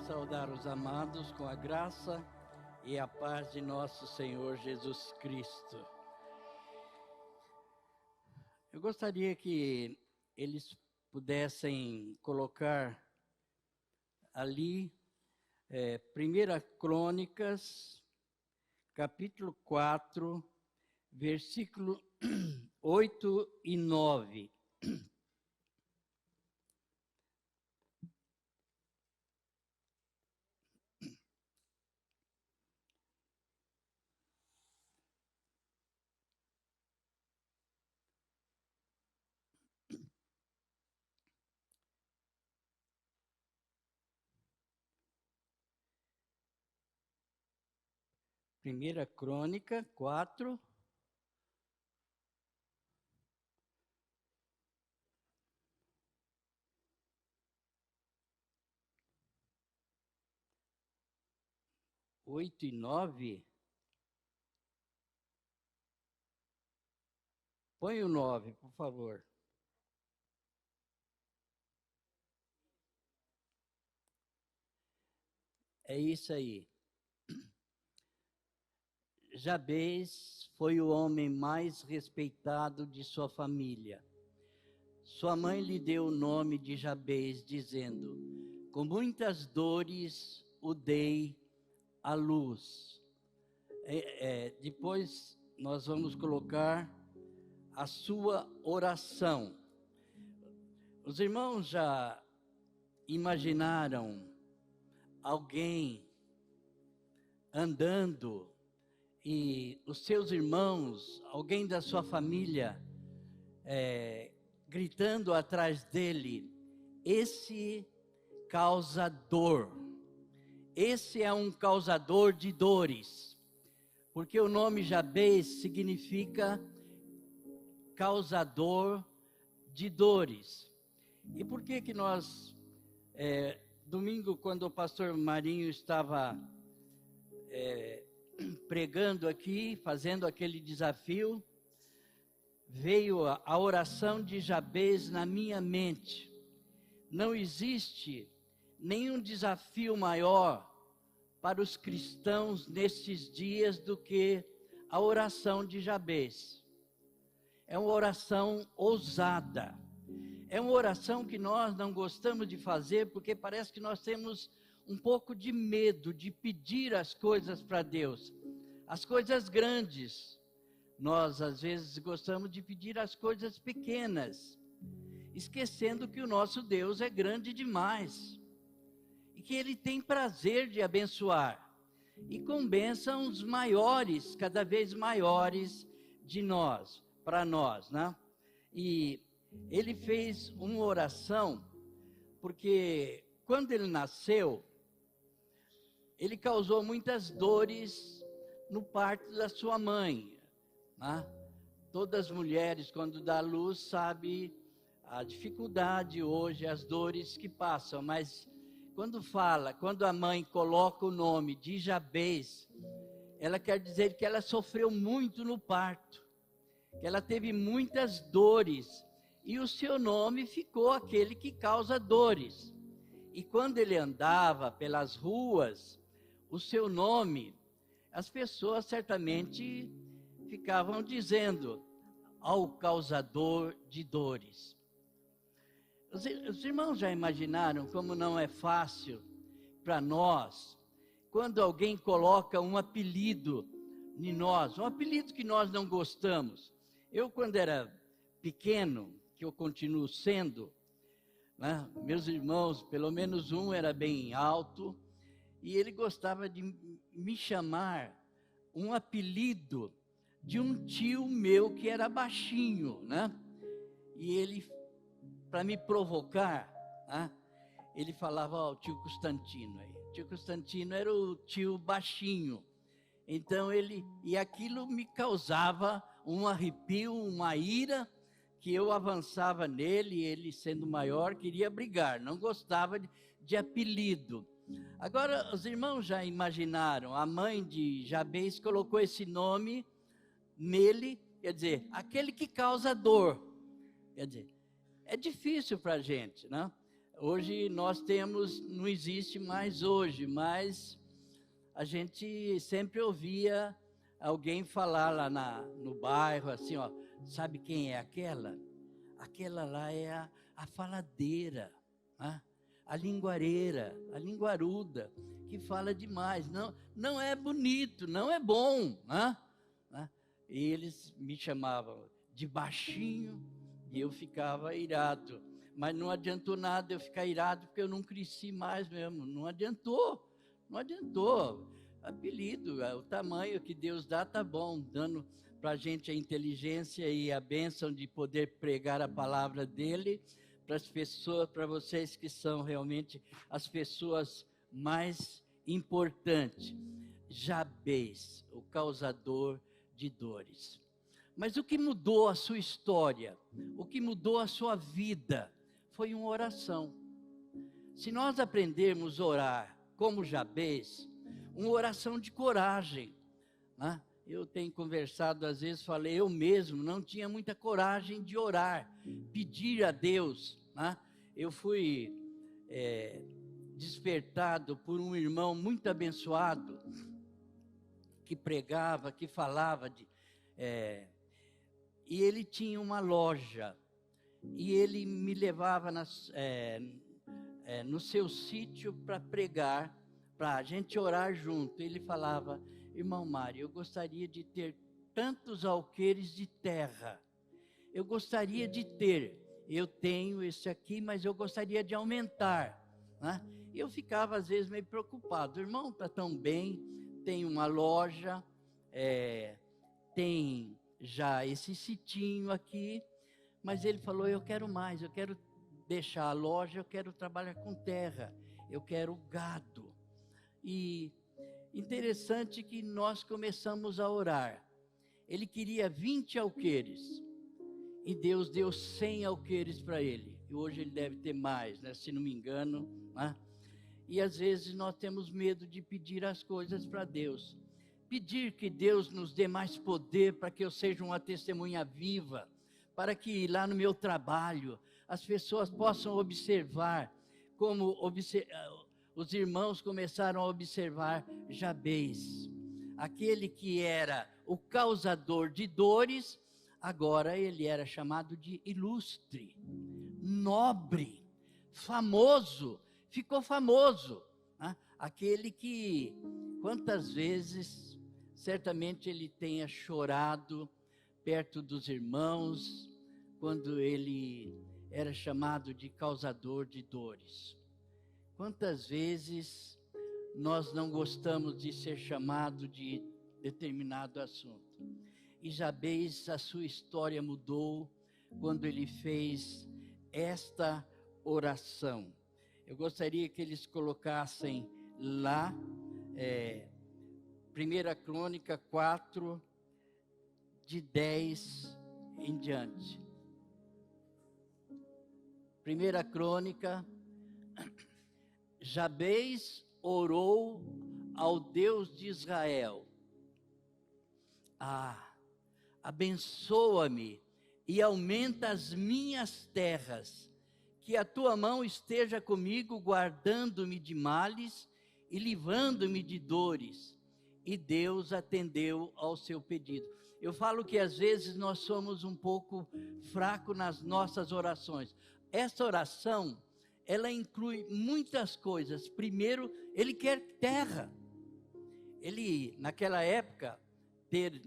saudar os amados com a graça e a paz de nosso Senhor Jesus Cristo. Eu gostaria que eles pudessem colocar ali 1 Crônicas, capítulo 4, versículo 8 e 9. Primeira Crônica 4, oito e 9. Põe o 9, por favor. É isso aí. Jabez foi o homem mais respeitado de sua família. Sua mãe lhe deu o nome de Jabez, dizendo: com muitas dores o dei à luz. Depois nós vamos colocar a sua oração. Os irmãos já imaginaram alguém andando e os seus irmãos, alguém da sua família, gritando atrás dele: esse causa dor, esse é um causador de dores, porque o nome Jabez significa causador de dores. E por que nós, domingo, quando o pastor Marinho estava pregando aqui, fazendo aquele desafio, veio a oração de Jabez na minha mente. Não existe nenhum desafio maior para os cristãos nesses dias do que a oração de Jabez. É uma oração ousada. É uma oração que nós não gostamos de fazer porque parece que nós temos um pouco de medo de pedir as coisas para Deus. As coisas grandes. Nós, às vezes, gostamos de pedir as coisas pequenas, esquecendo que o nosso Deus é grande demais e que Ele tem prazer de abençoar, e com bênçãos maiores, cada vez maiores de nós, para nós, né? E ele fez uma oração, porque quando ele nasceu, ele causou muitas dores no parto da sua mãe, né? Todas as mulheres, quando dá luz, sabem a dificuldade hoje, as dores que passam, mas quando a mãe coloca o nome de Jabez, ela quer dizer que ela sofreu muito no parto, que ela teve muitas dores, e o seu nome ficou aquele que causa dores. E quando ele andava pelas ruas, o seu nome, as pessoas certamente ficavam dizendo: ao causador de dores. Os irmãos já imaginaram como não é fácil para nós, quando alguém coloca um apelido em nós, um apelido que nós não gostamos. Eu, quando era pequeno, que eu continuo sendo, né, meus irmãos, pelo menos um era bem alto, e ele gostava de me chamar um apelido de um tio meu que era baixinho, né? E ele, para me provocar, né, ele falava: o tio Constantino aí. O tio Constantino era o tio baixinho. Então e aquilo me causava um arrepio, uma ira, que eu avançava nele, ele sendo maior, queria brigar, não gostava de apelido. Agora, os irmãos já imaginaram, a mãe de Jabez colocou esse nome nele, quer dizer, aquele que causa dor. Quer dizer, é difícil para a gente, né? Hoje nós temos, não existe mais hoje, mas a gente sempre ouvia alguém falar lá no bairro, assim, ó, sabe quem é aquela? Aquela lá é a faladeira, né? A linguareira, a linguaruda, que fala demais. Não é bonito, não é bom, né? E eles me chamavam de baixinho e eu ficava irado. Mas não adiantou nada eu ficar irado, porque eu não cresci mais mesmo. Não adiantou. Apelido, o tamanho que Deus dá tá bom, dando para a gente a inteligência e a bênção de poder pregar a palavra dele para as pessoas, para vocês que são realmente as pessoas mais importantes. Jabez, o causador de dores. Mas o que mudou a sua história, o que mudou a sua vida, foi uma oração. Se nós aprendermos a orar como Jabez, uma oração de coragem, né? Eu tenho conversado, às vezes falei, eu mesmo não tinha muita coragem de orar, pedir a Deus, né? Eu fui despertado por um irmão muito abençoado, que pregava, que falava, e ele tinha uma loja, e ele me levava no seu sítio para pregar, para a gente orar junto. Ele falava, irmão Mário, eu gostaria de ter tantos alqueires de terra, eu gostaria de ter, eu tenho esse aqui, mas eu gostaria de aumentar, né? E eu ficava às vezes meio preocupado, irmão, está tão bem, tem uma loja, tem já esse sitinho aqui, mas ele falou, eu quero mais, eu quero deixar a loja, eu quero trabalhar com terra, eu quero gado. E interessante que nós começamos a orar. Ele queria 20 alqueires, e Deus deu 100 alqueires para ele. E hoje ele deve ter mais, né, se não me engano, né? E às vezes nós temos medo de pedir as coisas para Deus. Pedir que Deus nos dê mais poder para que eu seja uma testemunha viva, para que lá no meu trabalho as pessoas possam observar, como os irmãos começaram a observar Jabez, aquele que era o causador de dores, agora ele era chamado de ilustre, nobre, famoso, ficou famoso, né? Aquele que, quantas vezes, certamente ele tenha chorado perto dos irmãos, quando ele era chamado de causador de dores. Quantas vezes nós não gostamos de ser chamado de determinado assunto. E Jabez, a sua história mudou quando ele fez esta oração. Eu gostaria que eles colocassem lá, 1 Crônica 4, de 10 em diante. 1 Crônica, Jabez orou ao Deus de Israel. Abençoa-me e aumenta as minhas terras, que a tua mão esteja comigo, guardando-me de males e livrando-me de dores. E Deus atendeu ao seu pedido. Eu falo que às vezes nós somos um pouco fracos nas nossas orações. Essa oração, ela inclui muitas coisas. Primeiro, ele quer terra. Ele, naquela época, ter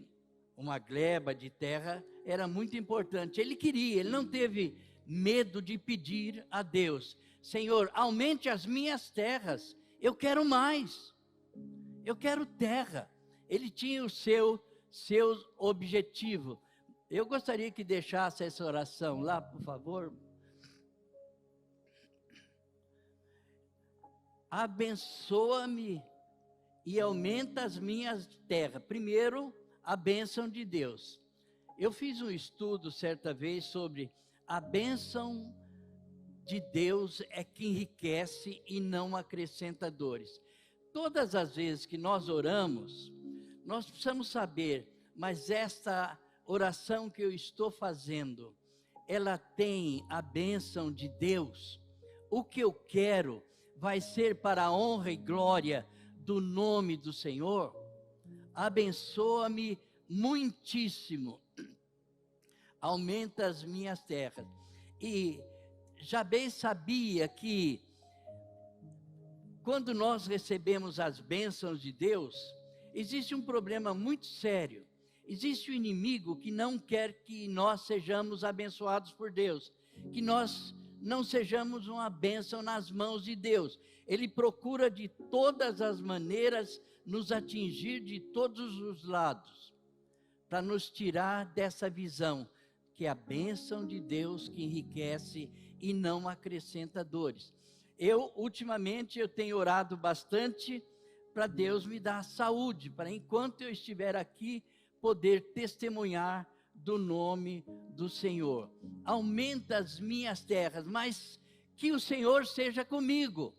uma gleba de terra era muito importante. Ele queria, ele não teve medo de pedir a Deus: Senhor, aumente as minhas terras, eu quero mais, eu quero terra. Ele tinha o seu objetivo. Eu gostaria que deixasse essa oração lá, por favor. Abençoa-me e aumenta as minhas terras. Primeiro, a bênção de Deus. Eu fiz um estudo certa vez sobre a bênção de Deus é que enriquece e não acrescenta dores. Todas as vezes que nós oramos, nós precisamos saber, mas esta oração que eu estou fazendo, ela tem a bênção de Deus, o que eu quero vai ser para a honra e glória do nome do Senhor, abençoa-me muitíssimo, aumenta as minhas terras. E Jabez sabia que quando nós recebemos as bênçãos de Deus, existe um problema muito sério. Existe um inimigo que não quer que nós sejamos abençoados por Deus, que nós não sejamos uma bênção nas mãos de Deus. Ele procura de todas as maneiras nos atingir de todos os lados, para nos tirar dessa visão, que é a bênção de Deus que enriquece e não acrescenta dores. Ultimamente, eu tenho orado bastante para Deus me dar saúde, para enquanto eu estiver aqui, poder testemunhar do nome do Senhor. Aumenta as minhas terras, mas que o Senhor seja comigo.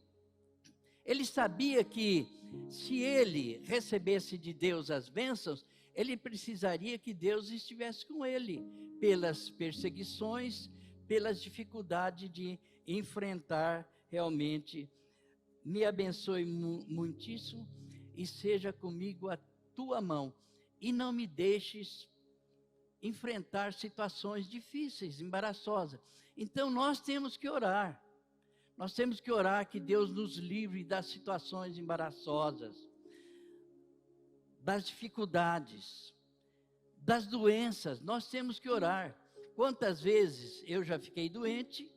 Ele sabia que se ele recebesse de Deus as bênçãos, ele precisaria que Deus estivesse com ele, pelas perseguições, pelas dificuldades de enfrentar realmente. Me abençoe muitíssimo e seja comigo a tua mão, e não me deixes enfrentar situações difíceis, embaraçosas. Então nós temos que orar. Nós temos que orar que Deus nos livre das situações embaraçosas, das dificuldades, das doenças. Nós temos que orar. Quantas vezes eu já fiquei doente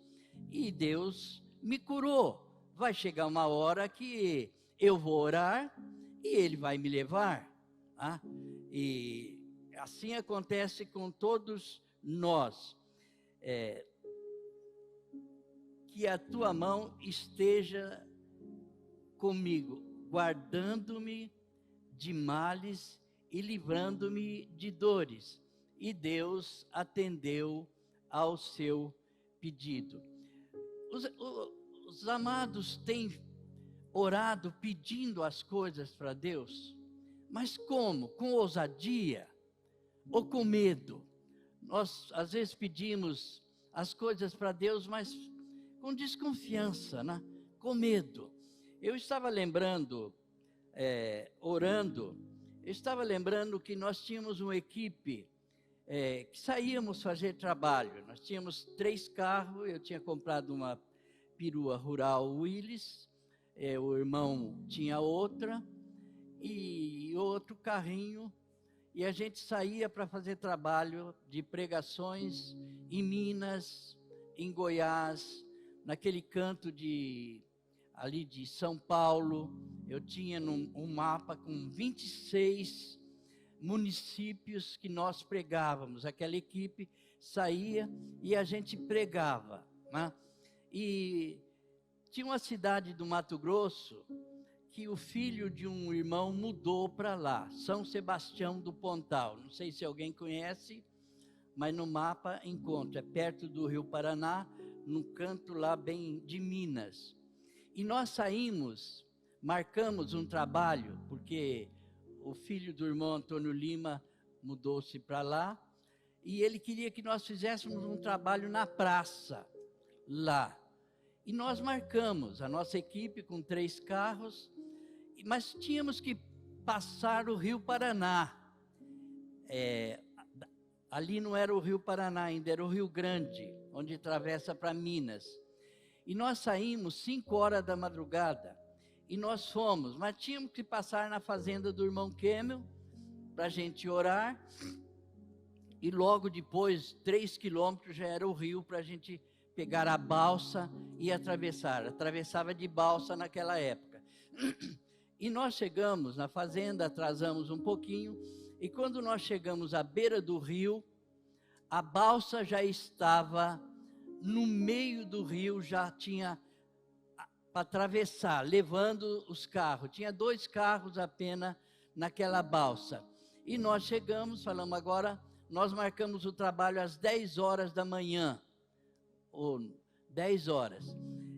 e Deus me curou. Vai chegar uma hora que eu vou orar e Ele vai me levar. Tá? E assim acontece com todos nós. Que a tua mão esteja comigo, guardando-me de males e livrando-me de dores. E Deus atendeu ao seu pedido. Os amados têm orado pedindo as coisas para Deus, mas como? Com ousadia ou com medo? Nós às vezes pedimos as coisas para Deus, mas com desconfiança, né? Com medo. Eu estava lembrando, orando, eu estava lembrando que nós tínhamos uma equipe que saíamos fazer trabalho. Nós tínhamos 3 carros, eu tinha comprado uma perua rural Willys, o irmão tinha outra, e outro carrinho, e a gente saía para fazer trabalho de pregações em Minas, em Goiás, naquele canto ali de São Paulo. Eu tinha um mapa com 26 municípios que nós pregávamos. Aquela equipe saía e a gente pregava, né? E tinha uma cidade do Mato Grosso que o filho de um irmão mudou para lá, São Sebastião do Pontal. Não sei se alguém conhece, mas no mapa encontra, é perto do Rio Paraná, no canto lá bem de Minas. E nós saímos, marcamos um trabalho, porque o filho do irmão Antônio Lima mudou-se para lá, e ele queria que nós fizéssemos um trabalho na praça, lá. E nós marcamos, a nossa equipe com 3 carros, mas tínhamos que passar o Rio Paraná. Ali não era o Rio Paraná ainda, era o Rio Grande, onde atravessa para Minas. E nós saímos 5 horas da madrugada, e nós fomos, mas tínhamos que passar na fazenda do irmão Kemel, para a gente orar, e logo depois, 3 quilômetros, já era o rio para a gente pegar a balsa e atravessar. Atravessava de balsa naquela época. E nós chegamos na fazenda, atrasamos um pouquinho, e quando nós chegamos à beira do rio, a balsa já estava no meio do rio, já tinha para atravessar, levando os carros. Tinha 2 carros apenas naquela balsa. E nós chegamos, falamos agora, nós marcamos o trabalho às 10 horas da manhã, ou 10 horas.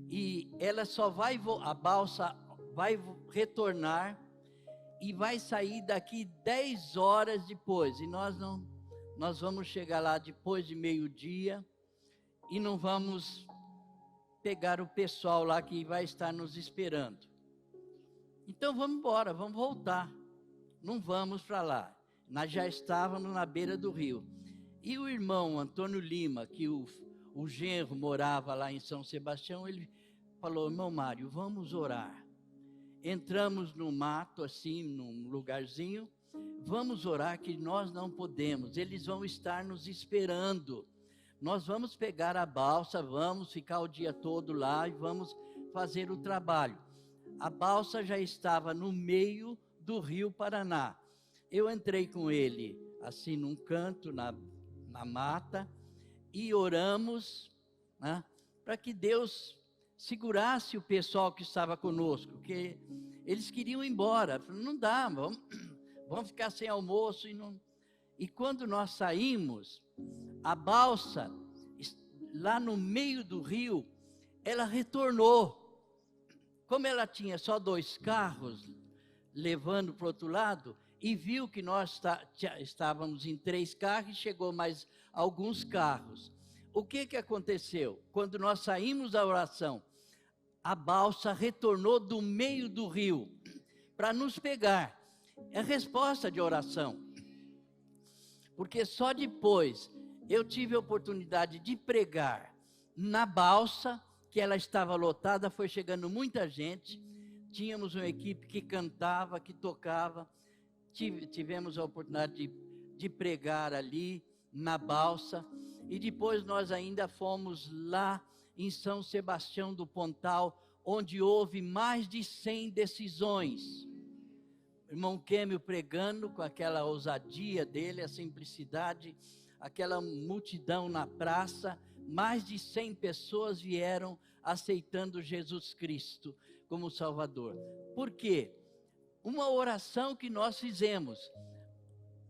E ela só vai, a balsa vai retornar e vai sair daqui 10 horas depois. E nós vamos chegar lá depois de meio-dia e não vamos pegar o pessoal lá que vai estar nos esperando. Então vamos embora, vamos voltar. Não vamos para lá. Nós já estávamos na beira do rio. E o irmão Antônio Lima, que o genro morava lá em São Sebastião, ele falou: irmão Mário, vamos orar. Entramos no mato, assim, num lugarzinho, vamos orar que nós não podemos, eles vão estar nos esperando. Nós vamos pegar a balsa, vamos ficar o dia todo lá e vamos fazer o trabalho. A balsa já estava no meio do rio Paraná. Eu entrei com ele, assim, num canto, na mata, e oramos, né, para que Deus segurasse o pessoal que estava conosco, porque eles queriam ir embora. Não dá, vamos ficar sem almoço. E quando nós saímos, a balsa, lá no meio do rio, ela retornou. Como ela tinha só 2 carros levando para o outro lado, e viu que nós estávamos em 3 carros, e chegou mais alguns carros. O que aconteceu? Quando nós saímos da oração, a balsa retornou do meio do rio para nos pegar. É resposta de oração. Porque só depois eu tive a oportunidade de pregar na balsa, que ela estava lotada, foi chegando muita gente. Tínhamos uma equipe que cantava, que tocava. Tivemos a oportunidade de pregar ali na balsa. E depois nós ainda fomos lá em São Sebastião do Pontal, onde houve mais de 100 decisões. O irmão Kêmio pregando com aquela ousadia dele, a simplicidade, aquela multidão na praça, mais de 100 pessoas vieram aceitando Jesus Cristo como Salvador. Por quê? Uma oração que nós fizemos.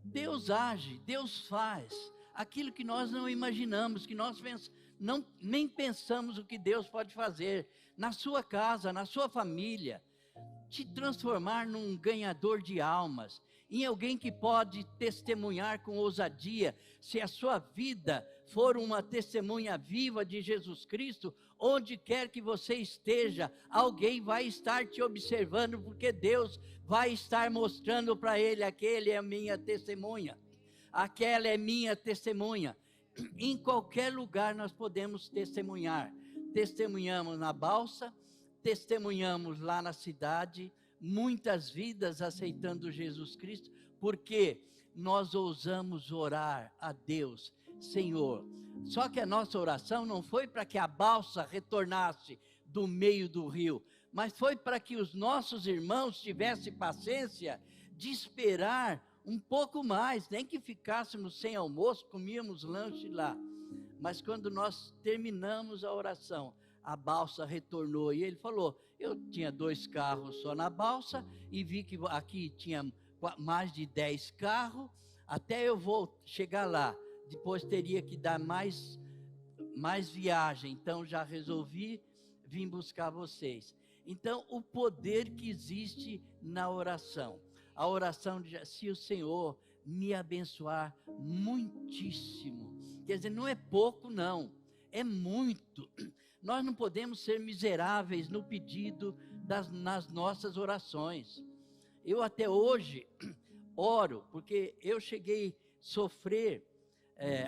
Deus age, Deus faz aquilo que nós não imaginamos, que nós nem pensamos o que Deus pode fazer na sua casa, na sua família, te transformar num ganhador de almas, em alguém que pode testemunhar com ousadia. Se a sua vida for uma testemunha viva de Jesus Cristo, onde quer que você esteja, alguém vai estar te observando, porque Deus vai estar mostrando para ele: aquele é minha testemunha, aquela é minha testemunha. Em qualquer lugar nós podemos testemunhar. Testemunhamos na balsa, testemunhamos lá na cidade, muitas vidas aceitando Jesus Cristo, porque nós ousamos orar a Deus: Senhor. Só que a nossa oração não foi para que a balsa retornasse do meio do rio, mas foi para que os nossos irmãos tivessem paciência de esperar um pouco mais, nem que ficássemos sem almoço, comíamos lanche lá. Mas quando nós terminamos a oração, a balsa retornou, e ele falou: eu tinha 2 carros só na balsa, e vi que aqui tinha mais de 10 carros, até eu vou chegar lá, depois teria que dar mais viagem, então já resolvi vir buscar vocês. Então, o poder que existe na oração, a oração de: se o Senhor me abençoar muitíssimo, quer dizer, não é pouco não, é muito. Nós não podemos ser miseráveis no pedido nas nossas orações. Eu até hoje oro, porque eu cheguei a sofrer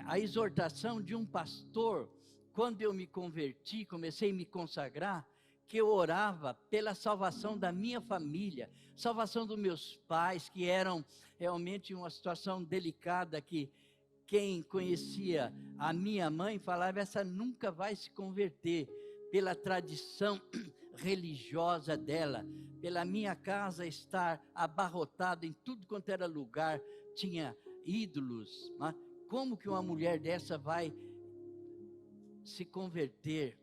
a exortação de um pastor, quando eu me converti, comecei a me consagrar, que eu orava pela salvação da minha família, salvação dos meus pais, que eram realmente uma situação delicada, que quem conhecia a minha mãe falava: essa nunca vai se converter, pela tradição religiosa dela, pela minha casa estar abarrotada em tudo quanto era lugar, tinha ídolos. Né? Como que uma mulher dessa vai se converter?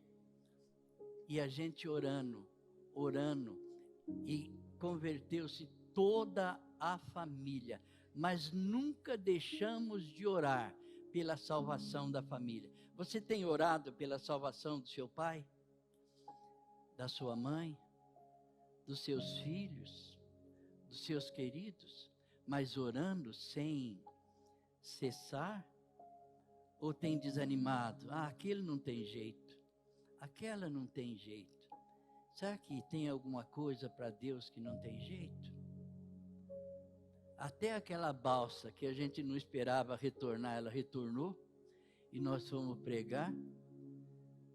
E a gente orando, e converteu-se toda a família. Mas nunca deixamos de orar pela salvação da família. Você tem orado pela salvação do seu pai, da sua mãe, dos seus filhos, dos seus queridos, mas orando sem cessar? Ou tem desanimado? Aquele não tem jeito, aquela não tem jeito. Será que tem alguma coisa para Deus que não tem jeito? Até aquela balsa que a gente não esperava retornar, ela retornou e nós fomos pregar.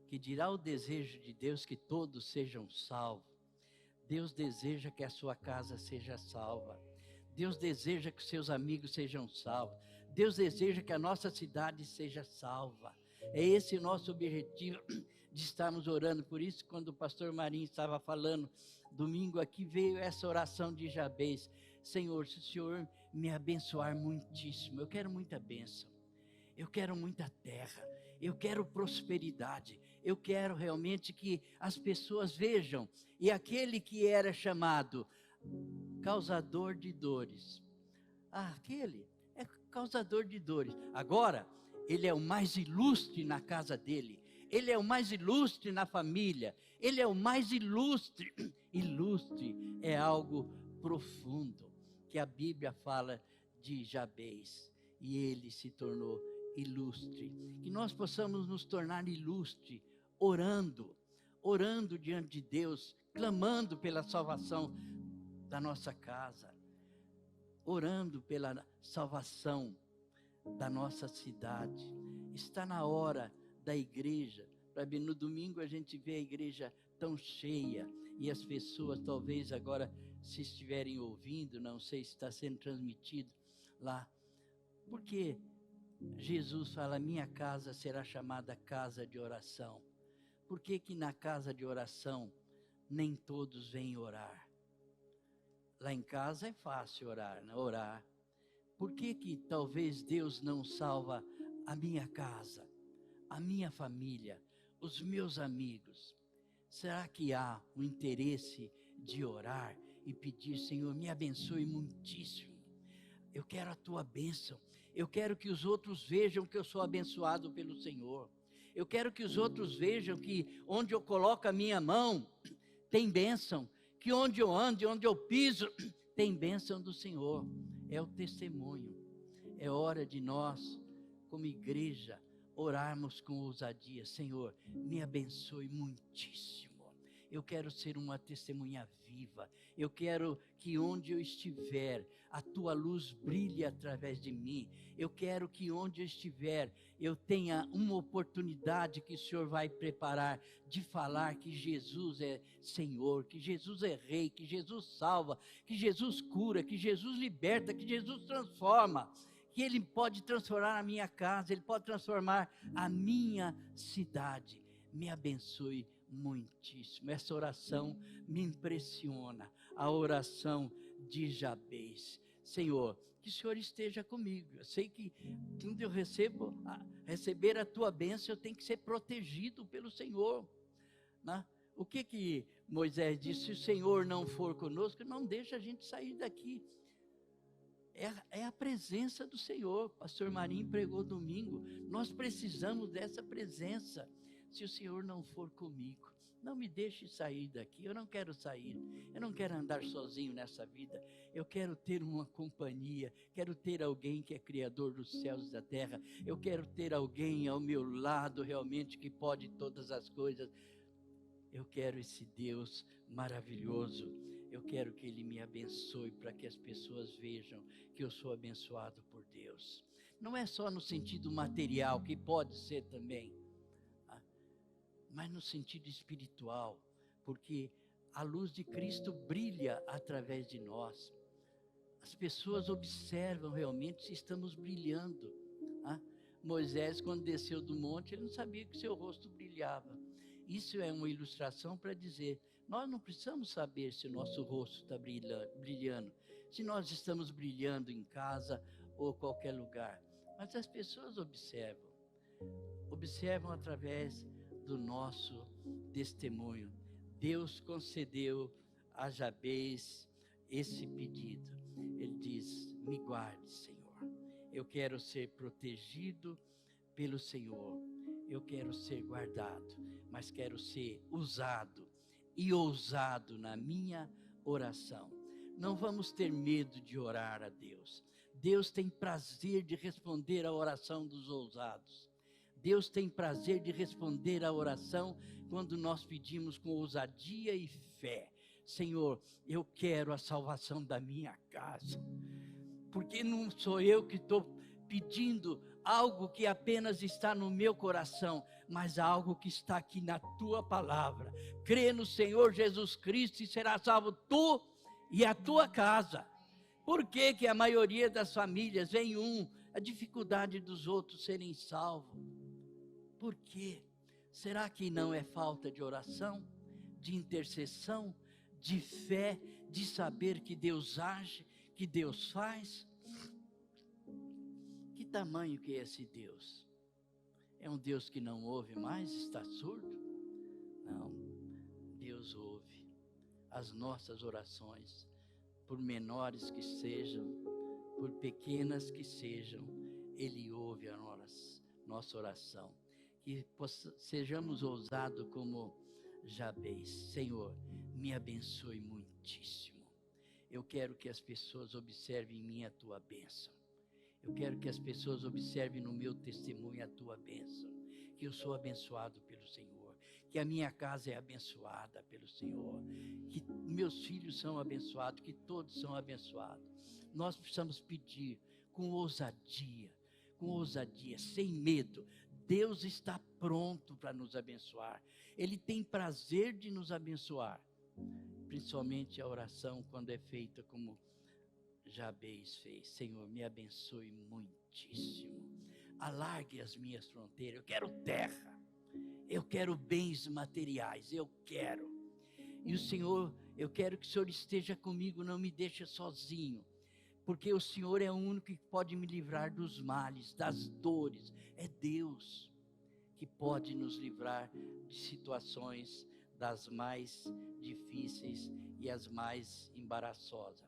Que dirá o desejo de Deus que todos sejam salvos. Deus deseja que a sua casa seja salva. Deus deseja que seus amigos sejam salvos. Deus deseja que a nossa cidade seja salva. É esse o nosso objetivo de estarmos orando. Por isso, quando o pastor Marinho estava falando, domingo aqui veio essa oração de Jabez. Senhor, se o Senhor me abençoar muitíssimo, eu quero muita bênção. Eu quero muita terra. Eu quero prosperidade. Eu quero realmente que as pessoas vejam. E aquele que era chamado causador de dores. Aquele é causador de dores. Agora, ele é o mais ilustre na casa dele. Ele é o mais ilustre na família. Ele é o mais ilustre. Ilustre é algo profundo que a Bíblia fala de Jabez. E ele se tornou ilustre. Que nós possamos nos tornar ilustre, orando diante de Deus, clamando pela salvação da nossa casa, orando pela salvação da nossa cidade. Está na hora da igreja, para ver, no domingo a gente vê a igreja tão cheia, e as pessoas talvez agora, se estiverem ouvindo, não sei se está sendo transmitido lá, porque Jesus fala, minha casa será chamada casa de oração. Por que que na casa de oração nem todos vêm orar? Lá em casa é fácil orar. Por que que talvez Deus não salva a minha casa, a minha família, os meus amigos? Será que há o interesse de orar e pedir, Senhor, me abençoe muitíssimo. Eu quero a tua bênção. Eu quero que os outros vejam que eu sou abençoado pelo Senhor. Eu quero que os outros vejam que onde eu coloco a minha mão, tem bênção. Que onde eu ando, onde eu piso, tem bênção do Senhor. É o testemunho. É hora de nós, como igreja, orarmos com ousadia. Senhor, me abençoe muitíssimo. Eu quero ser uma testemunha viva. Eu quero que onde eu estiver, a tua luz brilhe através de mim. Eu quero que onde eu estiver, eu tenha uma oportunidade que o Senhor vai preparar de falar que Jesus é Senhor, que Jesus é Rei, que Jesus salva, que Jesus cura, que Jesus liberta, que Jesus transforma. Que Ele pode transformar a minha casa, Ele pode transformar a minha cidade. Me abençoe muitíssimo. Essa oração me impressiona, a oração de Jabez. Senhor, que o Senhor esteja comigo. Eu sei que quando eu receber a tua bênção, eu tenho que ser protegido pelo Senhor, né? O que Moisés disse? Se o Senhor não for conosco, não deixa a gente sair daqui. É a presença do Senhor. Pastor Marinho pregou domingo. Nós precisamos dessa presença. Se o Senhor não for comigo, não me deixe sair daqui. Eu não quero sair. Eu não quero andar sozinho nessa vida. Eu quero ter uma companhia. Quero ter alguém que é Criador dos céus e da terra. Eu quero ter alguém ao meu lado realmente que pode todas as coisas. Eu quero esse Deus maravilhoso. Eu quero que Ele me abençoe para que as pessoas vejam que eu sou abençoado por Deus. Não é só no sentido material, que pode ser também, mas no sentido espiritual, porque a luz de Cristo brilha através de nós. As pessoas observam realmente se estamos brilhando. Moisés, quando desceu do monte, ele não sabia que seu rosto brilhava. Isso é uma ilustração para dizer, nós não precisamos saber se o nosso rosto está brilhando, se nós estamos brilhando em casa ou qualquer lugar. Mas as pessoas observam através do nosso testemunho. Deus concedeu a Jabez esse pedido. Ele diz, me guarde, Senhor. Eu quero ser protegido pelo Senhor. Eu quero ser guardado, mas quero ser usado e ousado na minha oração. Não vamos ter medo de orar a Deus. Deus tem prazer de responder à oração dos ousados. Deus tem prazer de responder à oração quando nós pedimos com ousadia e fé. Senhor, eu quero a salvação da minha casa, porque não sou eu que estou pedindo algo que apenas está no meu coração, mas algo que está aqui na tua palavra. Crê no Senhor Jesus Cristo e será salvo tu e a tua casa. Por que que a maioria das famílias vem a dificuldade dos outros serem salvos? Por quê? Será que não é falta de oração, de intercessão, de fé, de saber que Deus age, que Deus faz? Que tamanho que é esse Deus? É um Deus que não ouve mais, está surdo? Não, Deus ouve as nossas orações, por menores que sejam, por pequenas que sejam, Ele ouve a nossa oração. Que sejamos ousados como Jabez. Senhor, me abençoe muitíssimo. Eu quero que as pessoas observem em mim a tua bênção. Eu quero que as pessoas observem no meu testemunho a tua bênção. Que eu sou abençoado pelo Senhor. Que a minha casa é abençoada pelo Senhor. Que meus filhos são abençoados. Que todos são abençoados. Nós precisamos pedir com ousadia, sem medo. Deus está pronto para nos abençoar. Ele tem prazer de nos abençoar. Principalmente a oração quando é feita como Jabez fez. Senhor, me abençoe muitíssimo. Alargue as minhas fronteiras. Eu quero terra. Eu quero bens materiais. Eu quero. E o Senhor, eu quero que o Senhor esteja comigo. Não me deixe sozinho. Porque o Senhor é o único que pode me livrar dos males, das dores. É Deus que pode nos livrar de situações das mais difíceis e as mais embaraçosas.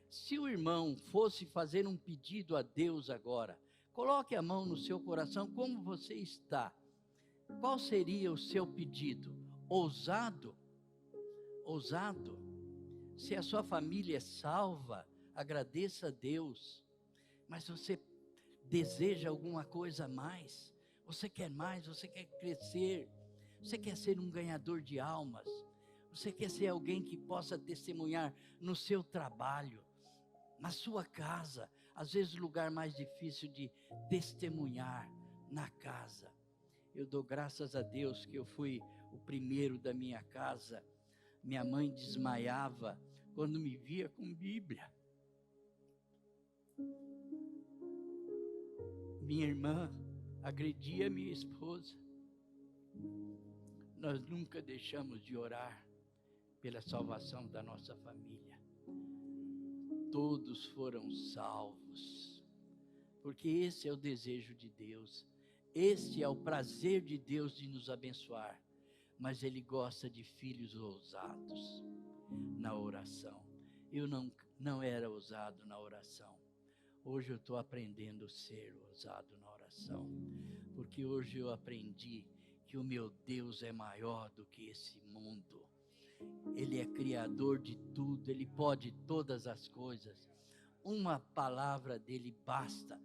Se o irmão fosse fazer um pedido a Deus agora, coloque a mão no seu coração, como você está? Qual seria o seu pedido? Ousado? Ousado? Se a sua família é salva, agradeça a Deus. Mas você deseja alguma coisa a mais? Você quer mais? Você quer crescer? Você quer ser um ganhador de almas? Você quer ser alguém que possa testemunhar no seu trabalho, na sua casa? Às vezes o lugar mais difícil de testemunhar, na casa. Eu dou graças a Deus que eu fui o primeiro da minha casa. Minha mãe desmaiava quando me via com Bíblia. Minha irmã agredia minha esposa. Nós nunca deixamos de orar pela salvação da nossa família. Todos foram salvos, porque esse é o desejo de Deus, esse é o prazer de Deus de nos abençoar, mas Ele gosta de filhos ousados na oração. Eu não era ousado na oração. Hoje eu estou aprendendo a ser ousado na oração, porque hoje eu aprendi que o meu Deus é maior do que esse mundo. Ele é criador de tudo, Ele pode todas as coisas. Uma palavra dEle basta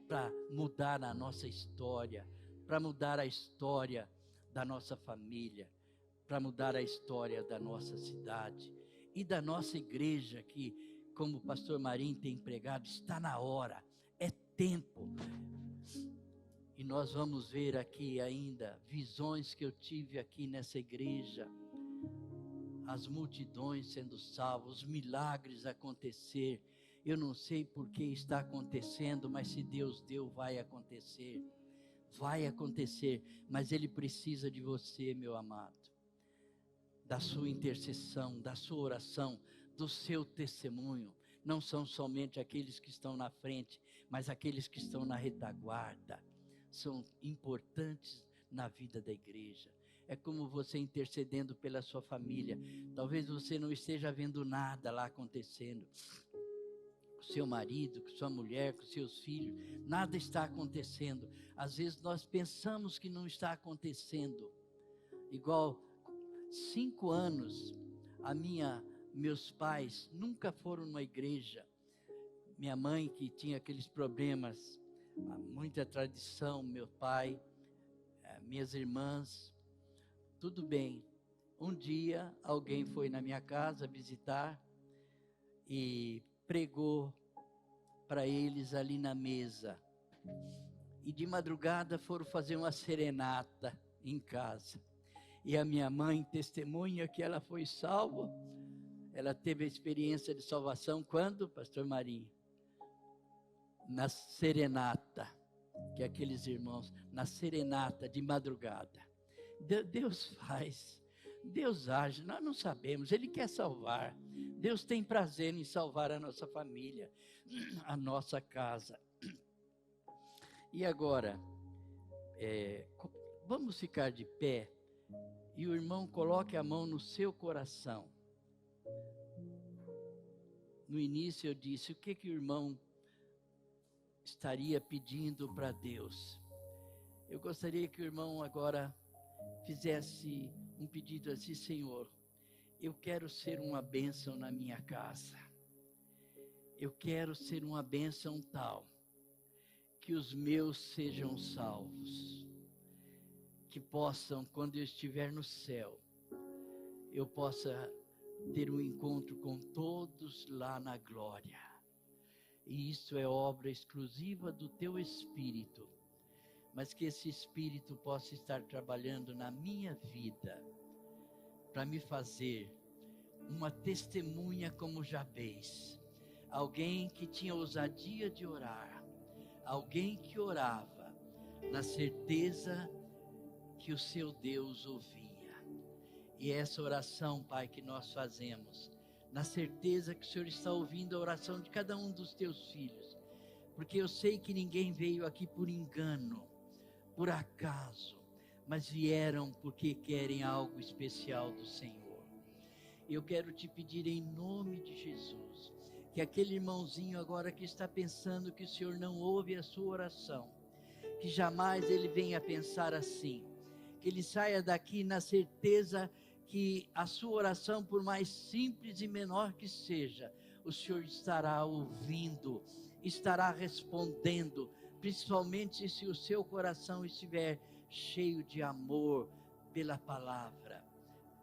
para mudar a nossa história, para mudar a história da nossa família, para mudar a história da nossa cidade e da nossa igreja, que, como o pastor Marinho tem pregado, está na hora, é tempo. E nós vamos ver aqui ainda visões que eu tive aqui nessa igreja, as multidões sendo salvas, os milagres acontecer. Eu não sei por que está acontecendo, mas se Deus deu, vai acontecer. Vai acontecer, mas Ele precisa de você, meu amado, da sua intercessão, da sua oração, do seu testemunho. Não são somente aqueles que estão na frente, mas aqueles que estão na retaguarda. São importantes na vida da igreja. É como você intercedendo pela sua família. Talvez você não esteja vendo nada lá acontecendo. Com seu marido, com sua mulher, com seus filhos, nada está acontecendo. Às vezes nós pensamos que não está acontecendo. Igual 5 anos, meus pais nunca foram numa igreja. Minha mãe, que tinha aqueles problemas, muita tradição, meu pai minhas irmãs, tudo bem. Um dia alguém foi na minha casa visitar e pregou para eles ali na mesa. E de madrugada foram fazer uma serenata em casa. E a minha mãe testemunha que ela foi salva. Ela teve a experiência de salvação quando, pastor Marinho? Na serenata, que aqueles irmãos, na serenata de madrugada. Deus faz, Deus age, nós não sabemos, Ele quer salvar. Deus tem prazer em salvar a nossa família, a nossa casa. E agora, vamos ficar de pé e o irmão coloque a mão no seu coração. No início eu disse, o que o irmão estaria pedindo para Deus? Eu gostaria que o irmão agora fizesse um pedido assim: Senhor, eu quero ser uma bênção na minha casa. Eu quero ser uma bênção tal que os meus sejam salvos, que possam, quando eu estiver no céu, eu possa ter um encontro com todos lá na glória. E isso é obra exclusiva do teu Espírito, mas que esse Espírito possa estar trabalhando na minha vida, para me fazer uma testemunha como Jabez, alguém que tinha ousadia de orar, alguém que orava na certeza que o seu Deus ouvia. E essa oração, Pai, que nós fazemos, na certeza que o Senhor está ouvindo a oração de cada um dos teus filhos, porque eu sei que ninguém veio aqui por engano, por acaso, mas vieram porque querem algo especial do Senhor. Eu quero te pedir em nome de Jesus, que aquele irmãozinho agora que está pensando que o Senhor não ouve a sua oração, que jamais ele venha pensar assim, que ele saia daqui na certeza que a sua oração, por mais simples e menor que seja, o Senhor estará ouvindo, estará respondendo, principalmente se o seu coração estiver cheio de amor pela palavra,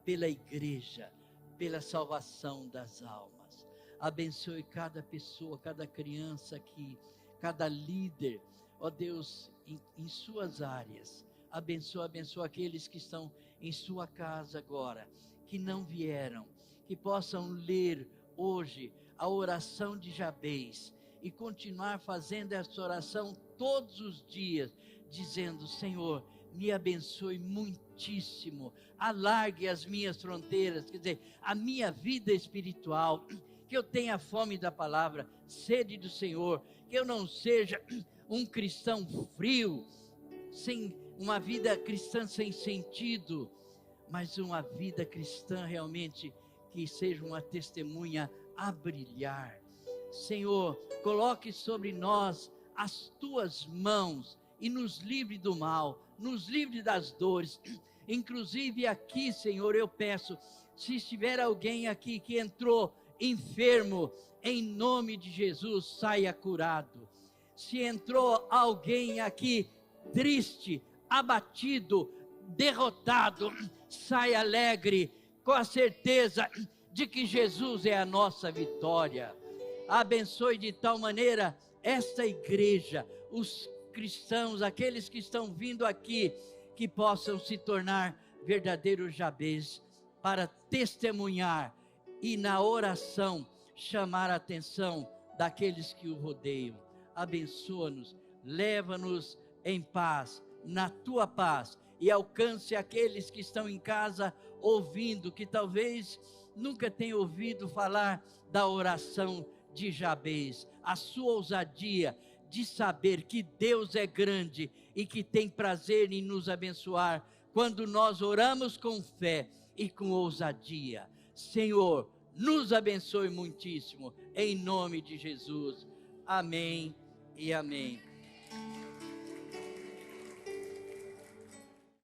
pela igreja, pela salvação das almas. Abençoe cada pessoa, cada criança aqui, cada líder, ó Deus, em suas áreas. Abençoa aqueles que estão em sua casa agora, que não vieram, que possam ler hoje a oração de Jabez e continuar fazendo essa oração todos os dias, dizendo: Senhor, me abençoe muitíssimo, alargue as minhas fronteiras, quer dizer, a minha vida espiritual, que eu tenha fome da palavra, sede do Senhor, que eu não seja um cristão frio, sem uma vida cristã sem sentido, mas uma vida cristã realmente que seja uma testemunha a brilhar. Senhor, coloque sobre nós as tuas mãos e nos livre do mal, nos livre das dores. Inclusive aqui, Senhor, eu peço, se estiver alguém aqui que entrou enfermo, em nome de Jesus, saia curado. Se entrou alguém aqui triste, abatido, derrotado, sai alegre, com a certeza de que Jesus é a nossa vitória. Abençoe de tal maneira esta igreja, os cristãos, aqueles que estão vindo aqui, que possam se tornar verdadeiros Jabez, para testemunhar e na oração chamar a atenção daqueles que o rodeiam. Abençoa-nos, leva-nos em paz, na tua paz, e alcance aqueles que estão em casa ouvindo, que talvez nunca tenham ouvido falar da oração de Jabez, a sua ousadia de saber que Deus é grande e que tem prazer em nos abençoar quando nós oramos com fé e com ousadia. Senhor, nos abençoe muitíssimo, em nome de Jesus. Amém e amém.